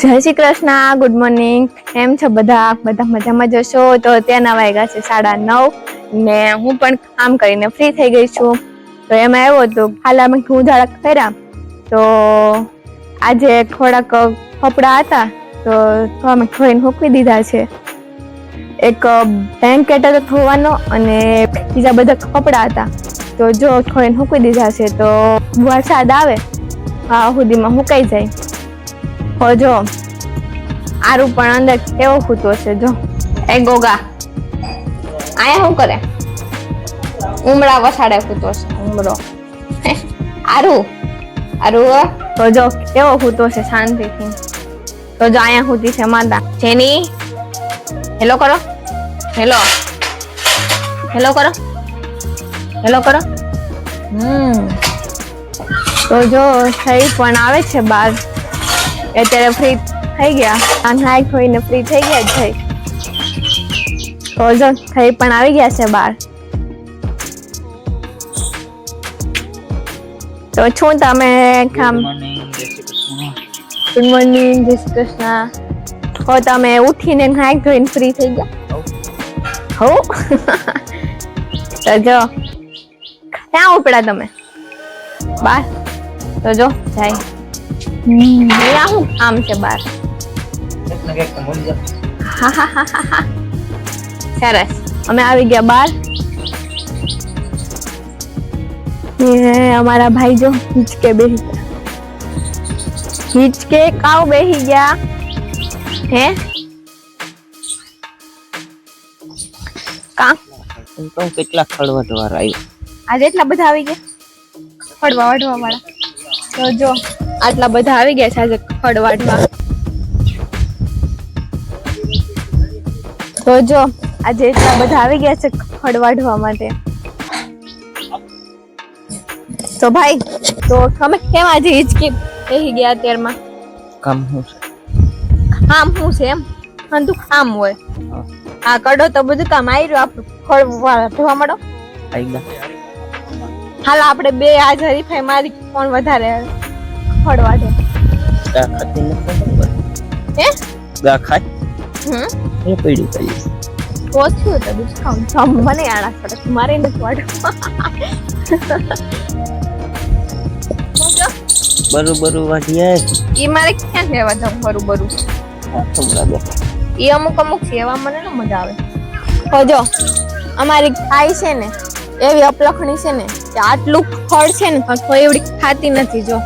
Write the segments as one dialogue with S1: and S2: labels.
S1: જય Shri Krishna, good morning. એમ છો બધા મજામાં જશો? તો અત્યારના વાગ્યા છે 9:30 ને હું પણ કામ કરીને ફ્રી થઈ ગઈ છું. તો એમાં એવું હતું, હાલ અમે ઉજાળા કર્યા તો આજે થોડાક કપડા હતા તો અમે ધોઈને મૂકી દીધા છે. એક બ્લેન્કેટ હતો ધોવાનો અને બીજા બધા કપડા હતા તો જો ધોઈને મૂકી દીધા છે. તો વરસાદ આવે આ સુધીમાં મુકાઈ જાય. જો આરું પણ અંદર કેવો ખૂતો છે. જો એ ગોગા આયા શું કરે? ઉમરા વસાડે ખૂતો છે ઉમરો. આરું તો જો કેવો ખૂતો છે શાંતિથી. તો જો આયા ખૂતી છે માતા જેની. હેલો કરો, હેલો કરો, હેલો કરો. તો જો થઈ પણ આવે છે બહાર. અત્યારે ફ્રી થઈ ગયા, નાઈ ધોઈને ફ્રી થઈ ગયા છે. તો જો થઈ પણ આવી ગયા છે બહાર. તો છું તમે કામ. ગુડ મોર્નિંગ, જય શ્રી કૃષ્ણ. તો તમે ઉઠીને નાઈ ધોઈને ફ્રી થઈ ગયા? હો તો જો ક્યાં ઉપડ્યા તમે? બહાર. તો જો જાય શું કામ છે બાર? સરસ, અમે આવી ગયા બાર. અમારા ભાઈ જો હિચકે બેસી ગયા. હિચકે કાવ બેસી ગયા હે? કા
S2: કેટલા ખડવટવાર આવ્યું
S1: આજે? એટલા બધા આવી ગયા ખડવા વાઢવા વાળા. તો જો આટલા બધા આવી ગયા છે આજે ખડ વાઢવા. તો જો આજે એટલા બધા આવી ગયા છે ખડ વાઢવા માટે. તો ભાઈ, તો તમે કેમ આજે હિચકી બેસી ગયા અત્યારમાં?
S2: કામ શું છે?
S1: કામ શું છે એમ? તું કામ હોય આ કડો તો બધું કામ આવી રહ્યું. આપણું ખડ વાઢવા માંડો. હાલ આપણે બે આજ હરીફાઈ મારી કોણ વધારે ખડ વાઢે. હે
S2: ગા ખાય એ પડી પડી
S1: કોચ્યું તો ડિસ્કાઉન્ટ સમ મને આડા પડે મારે નથી વાઢવા.
S2: બરોબર વાઢીએ
S1: ઈ મારે ક્યાં લેવા જાવ? બરોબર ઈ અમુક છે એવા મને ન મજા આવે. તો જો અમારી ગાય છે ને એવી અપલખણી છે ને કે આટલું ખડ છે ને તો એવડી ખાતી નથી. જો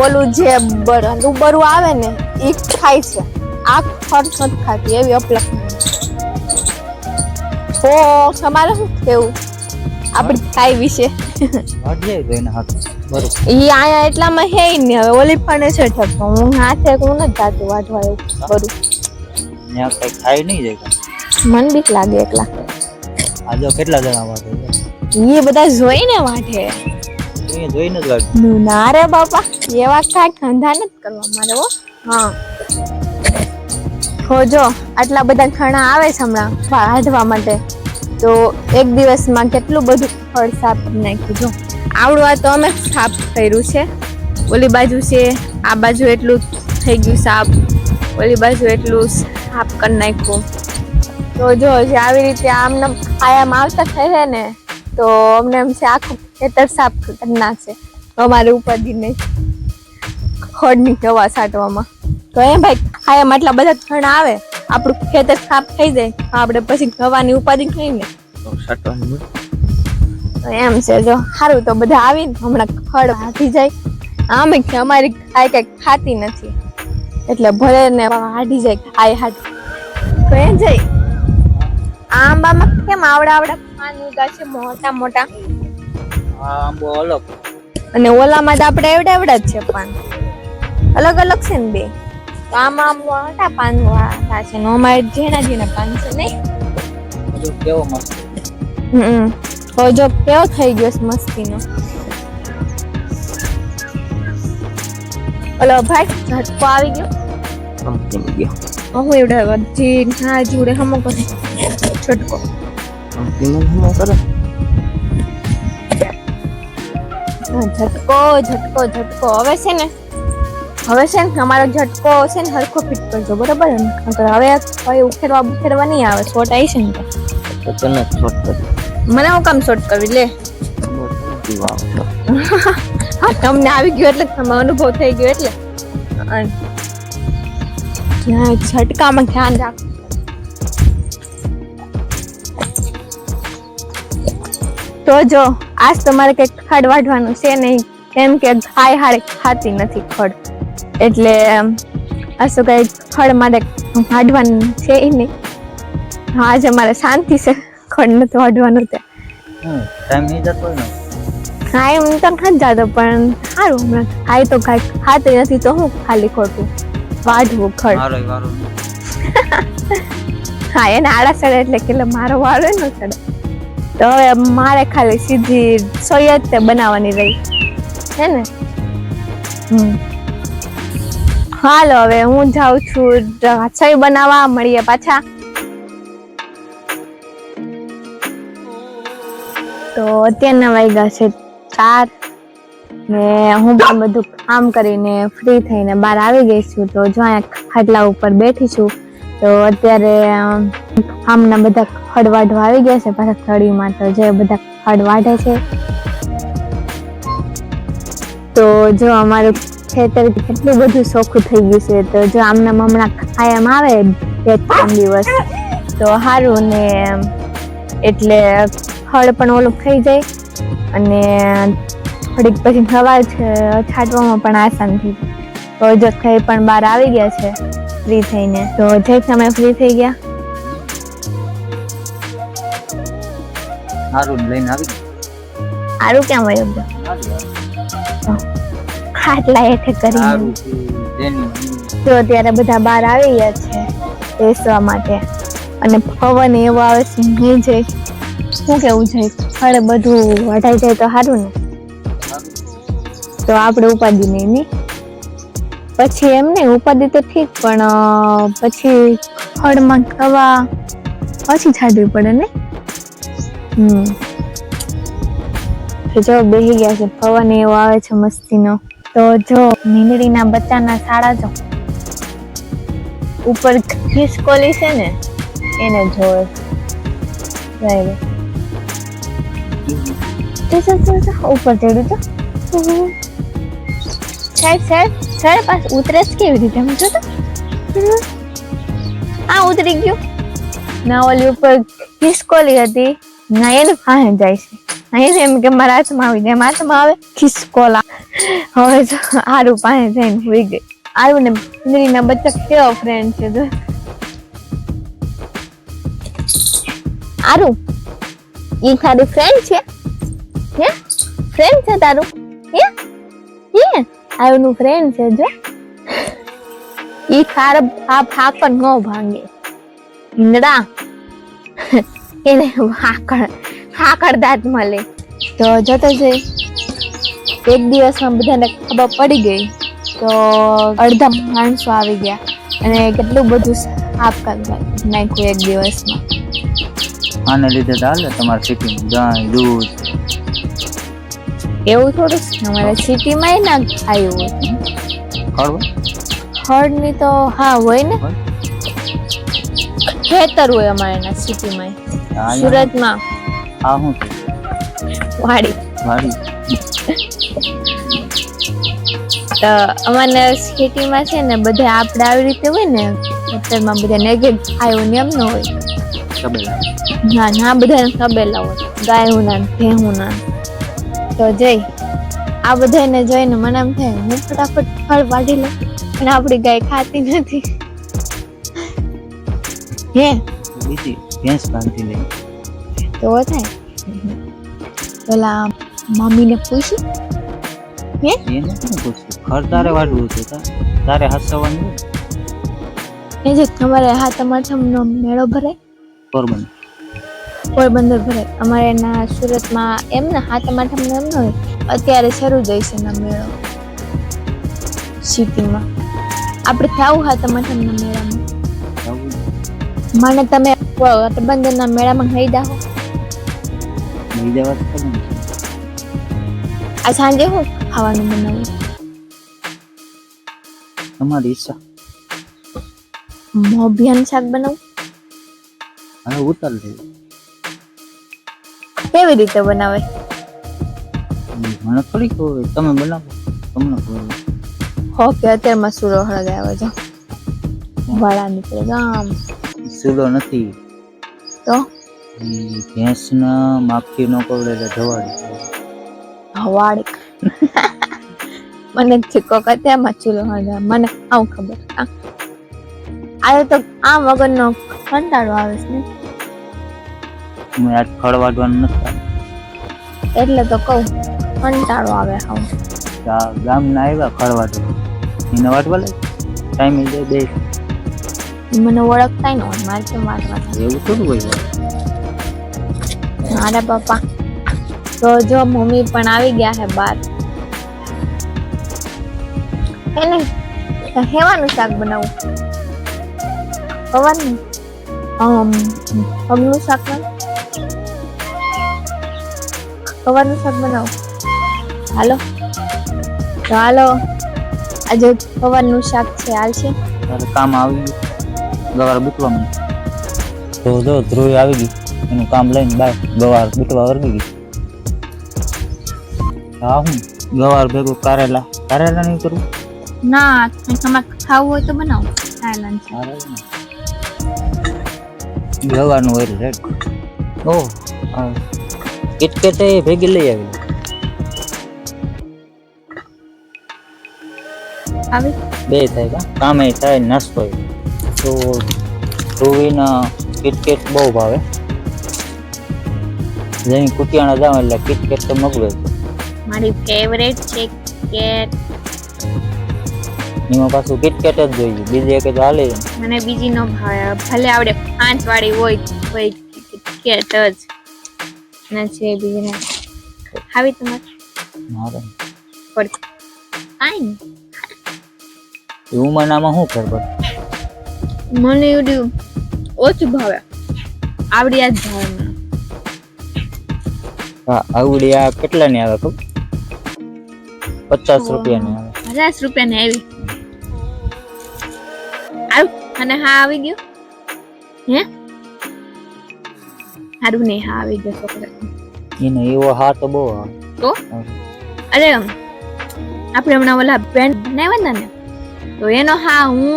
S1: ઓલું જે બરું આવે ને એ ખાય છે, આ ખડ નથી ખાતી એવી અપલખણી. તો તમારે શું કેવું આપડી ગાય વિશે? ઈ આયા એટલામાં હે ને હવે ઓલી પણ છે ઠપકો. હું હાથે હું નથી જાતું વાઢવા એવું કરું.
S2: ત્યાં કઈ ખાઈ નહીં જાય.
S1: મન બીક લાગે એકલા.
S2: આજે કેટલા જણા વાઢે?
S1: એ બધા જોઈને વાઢે.
S2: જોઈને જ વાઢે?
S1: ના રે બાપા, એવા કાંઈ ધંધા નથી કરવા મારે. હા હો જો આટલા બધા ખાણા આવે છે હમણાં વાઢવા માટે. તો એક દિવસમાં કેટલું બધું ખડ સાફ કરી નાખ્યું. જો આવડું આ તો અમે સાફ કર્યું છે. ઓલી બાજુ છે, આ બાજુ એટલું થઈ ગયું સાફ, ઓલી બાજુ એટલું સાફ કરી નાખ્યું. તો જો આવી રીતે આમને આયામ આવતા થાય ને તો અમને એમ છે આખું ખેતર સાફ કરી નાખશે. અમારે ઉપાધિ નહીં ખડની દવા છાંટવામાં. તો એમ ભાઈ આયામ આટલા બધા ખણા આવે, આપણું ખેતર સાફ થઈ જાય, આપણે પછી દવાની ઉપાધિ થઈ ને એમ છે. જો સારું તો બધા આવીને હમણાં ખડ હાથી જાય. આમે અમારી ગાય કઈ ખાતી નથી એટલે ભલે ને હાડી જાય ગાય હાડી. તો એમ જાય આંબામાં કેમ આવડા પાન ઉગા છે મોટા મોટા?
S2: આંબો અલગ
S1: અને ઓલામાં તો આપણે એવડા જ છે પાન, અલગ અલગ છે ને બે. તો આમાં મોટા પાન વાળા છે ને અમારે ઝીણા પાન છે નહીં.
S2: કેવો મસ્ત.
S1: તો જો કેવો થઈ ગયો મસ્તીનો. ઓલો ભાઈ ઝટકો આવી ગયો. હું એવડા જી ના જોડે હમો કરે છટકો. ઝટકો ઝટકો ઝટકો હવે છે ને અમારો ઝટકો છે ને હરખો ફિટ કરજો બરાબર ને નકર હવે કોઈ ઉખેરવા નહીં આવે શોર્ટ આવી છે ને
S2: તો તને શોર્ટ કરી
S1: મને હું કામ શોર્ટ કરવી લે હા તમને આવી ગયો એટલે તમને અનુભવ થઈ ગયો એટલે ઝટકામાં ધ્યાન રાખ તો જો આજ તમારે કઈક ખડ વાઢવાનું છે નહીં કેમ કે ગાય હારે ખાતી નથી ખડ એટલે આ તો કઈ ખડ મારે વાઢવાનું છે નહીં આજે મારે શાંતિ છે ખડ નથી વાઢવાનું ત્યાં
S2: ટાઈમ નહીં જતો ને
S1: હા એમ તો નથી જતો પણ સારું હમણાં ખાય તો ગાય ખાતી નથી તો હું ખાલી ખોટું વાઢવું ખડ હા એને આડા ચડે એટલે કે મારો વાળો ન ચડે તો હવે મારે ખાલી સીધી સોય જ તે બનાવવાની રહી હે ને હાલો હવે હું જાઉં છું રસોઈ બનાવવા મળીએ પાછા તો અત્યારના વાગ્યા છે 4 ને હું પણ બધું કામ કરીને ફ્રી થઈને બહાર આવી ગઈ છું તો જો અહીંયા ખાટલા ઉપર બેઠી છું તો અત્યારે આમના બધા ખડ વાઢવા આવી ગયા છે પાછા થળીમાં તો જે બધા ખડ વાઢે છે તો જો અમારું ખેતર કેટલું બધું ચોખ્ખું થઈ ગયું છે તો જો આમના હમણાં કાયમ આવે 2-3 દિવસ તો સારું ને એટલે ખડ પણ ઓલું થઈ જાય અને થોડીક પછી હવા છાંટવામાં પણ આસાન થઈ જાય તો જો થઈ પણ બહાર આવી ગયા છે ફ્રી થઈને તો જે તમે ફ્રી થઈ ગયા
S2: હારું લઈને આવી
S1: હારું ક્યાં વયો ગયો ખાટલા હેઠે કરી તો અત્યારે બધા બહાર આવી ગયા છે બેસવા માટે અને પવન એવો આવે છે નહીં જાય શું કેવું છે ખડે બધું વઢાઈ જાય તો સારું ને તો આપણે ઉપાધિ નહીં પછી એમ નહીં ઉપાધિ તો ઠીક પણ પછી ખડમાં હવા પછી છાંટવી પડે ને તો જો બેસી ગયા છે પવન એવો આવે છે મસ્તીનો તો જો મીંદડીના બચ્ચાના શાળા જો ઉપર ખિસકોલી છે ને એને જોવે ઉપર ચડ્યું તો સાહેબ પાસ ઉતરે જ કેવી રીતે એમ જો તો હા ઉતરી ગયું ના ઓલી ઉપર ખિસકોલી હતી ના એને ફાહે જાય છે અહીં એમ કે મારા હાથમાં આવી જાય હાથમાં આવે ખિસકોલા હવે જો આરું પાસે જઈને હોઈ ગઈ આરું ને મીંદડીના બચ્ચા કેવો ફ્રેન્ડ છે જો આરું ઈ તારી ફ્રેન્ડ છે હે ફ્રેન્ડ છે તારું હે આનું ફ્રેન્ડ છે જો ઈ તાર આ ફાકર નો ભાંગે ઈંદડા એને ફાકર દાંત મળે તો જોતો જઈ એક દિવસમાં બધાને ખબર પડી ગઈ તો અડધા માણસો આવી ગયા અને કેટલું બધું સાફ કરી નાખ્યું એક દિવસમાં
S2: આને લીધે ચાલે તમારી સિટી દહીં દૂધ
S1: એવું થોડું અમારે સિટીમાં ના આવ્યું હોય ખડ ની તો હા હોય ને ખેતર હોય અમારે ના સિટીમાં સુરતમાં
S2: આ હું
S1: વાડી તો અમારે સિટીમાં છે ને બધે આપણે આવી રીતે હોય ને ખેતરમાં બધા નેગેટ આવ્યું ને એમ ન હોય ના બધા તબેલા હોય ગાયું ના ભેહું ના તો જઈ આ બધાને જોઈને મને એમ થાય હું ફટાફટ ફળ વાઢી લઉં પણ આપણી ગાય ખાતી નથી હે
S2: બીજી ભેંસ બાંધી લઈ
S1: તો થાય પેલા મમ્મીને પૂછી હે
S2: એને શું પૂછ્યું ઘર તારે વાઢવું છે તારે હસવાનું
S1: એ જે તમારે હાથમાઠમનો મેળો ભરાય પોરબંદર ભરાય અમારે ના સુરતમાં એમ ને હાથમાઠમનો એમ ન હોય અત્યારે શરૂ જાય છે ના મેળો સિટીમાં આપણે થાવું હાથમાઠમના મેળામાં મને તમે પોરબંદરના મેળામાં લઈ જાઓ આ સાંજે હું ખાવાનું બનાવું?
S2: તમારી ઈચ્છા.
S1: મોભિયાનું શાક બનાવું.
S2: હવે ઉતાર લે.
S1: કેવી રીતે બનાવે?
S2: મને થોડી ખબર હોય. તમે બનાવો તમને ખબર હોય.
S1: ઓકે, અત્યારે મસૂરો હળગાવે છે. વાળા નીકળે ગામ.
S2: સુલો નથી.
S1: તો
S2: ઈ ભેંસના માખી નો કવડે ધવાડી.
S1: હવાડે મને ચીકો કતે મચુલો હળગાવે મને આવું ખબર. આ તો આ વગરનો કંટાળો આવે છે ને,
S2: તમે આજ ખળવાડવાનું નથી.
S1: એટલે તો કહું કંટાળો આવે. આવું
S2: ગામના આવ્યા ખળવાડવા એને વાટવા લાગે ટાઈમ જાય બે.
S1: મને ઓળખતા ન હોય મારે કેમ વાંચવા?
S2: એવું થોડું હોય.
S1: મારા પપ્પા તો જો મમ્મી પણ આવી ગયા છે બહાર. એને હેવાનું શાક બનાવું. પવનનું પગનું શાક પવનનું શાક બનાવું. હાલો તો હાલો, આજે પવનનું શાક છે. હાલ છે
S2: તારે કામ આવી ગયું. ગવાર બુટવા મને તો જો ધ્રુવી આવી ગઈ એનું કામ લઈને બાય ગવાર બુટવા વર્ગી ગઈ. હા હું ગવાર ભેગું કારેલા નહીં કરવું.
S1: ના, તમારે ખાવું હોય તો બનાવો. થાઈલેન્ડ
S2: ગવારનું હોય રેડ. ઓહ કિટકેટ એ ભેગી લઈ આવી.
S1: આવી
S2: બે થાય કા કામે થાય નાસ્તો તો ધ્રુવીના કિટકેટ બહુ ભાવે. જેની કુટિયાણા જાવ એટલે કિટકેટ તો મગવે છે.
S1: મારી ફેવરેટ છે કેટ.
S2: એમાં પાછું કિટકેટ જ જોઈએ, બીજી એક તો હાલે.
S1: મને બીજી નો ભાવે, ભલે આવડે 5 વાળી હોય કેટ જ ના છે બીજી ના. ખાવી તમારે
S2: મારે
S1: પડશે કાઈ
S2: એવું મનામાં શું ફેર પડે?
S1: મને એવું ઓછું ભાવે. આવડી જ ભાવે મને.
S2: હા આવડી આ કેટલાની આવે ખબર? 50 રૂપિયાની આવે.
S1: 50 રૂપિયાની આવી. અને હા આવી ગયો હે સારું નહીં. હા આવી ગયો છોકરા.
S2: એને એવો હા તો બહુ આવે.
S1: તો અરે આપણે હમણાં ઓલા પેન્ટ બનાવ્યા ને તો એનો હા હું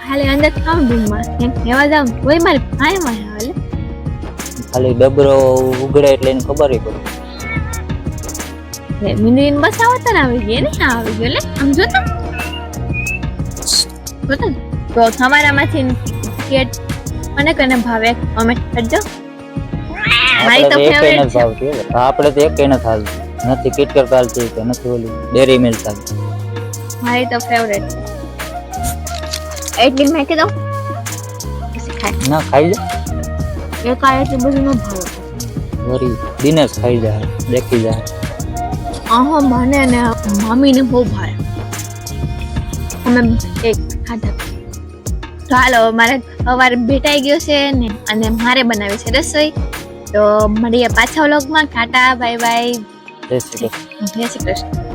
S1: ખાલી અંદર ખાઉં રૂમમાં એમ કહેવા જાઉં કોઈ મારી ભાઈમાં હાલે
S2: ખાલી ડબરો ઉઘડે એટલે એને ખબર પડે.
S1: મિનિન બસ આવતા ને આવી ગઈ ને. હા આવી ગયો લે આમ જોતા જોતા. તો તમારામાંથી કેટ મને કને ભાવે કમેન્ટ કરજો. મારી તો ફેવરેટ છે.
S2: આપણે તો એક ન થાલતું નથી. કિટકેટ ચાલતી કે નથી ઓલી ડેરી મિલ્ક ચાલતી.
S1: મારી તો ફેવરેટ છે. એટલી મેં કીધું પછી ખાય
S2: ના ખાઈ જા.
S1: એક આ એટલું બધું ન ભાવે.
S2: વરી દિનેશ ખાઈ જાય દેખી જાય.
S1: આહો મને ને મમ્મીને બહુ ભાવે. અમે એક ખાધા. તો હાલો મારે સવારે ભેટાઈ ગયો છે ને અને મારે બનાવી છે રસોઈ. તો મળીએ પાછા વ્લોગમાં. Tata bye bye.
S2: જય શ્રી કૃષ્ણ.
S1: જય શ્રી કૃષ્ણ.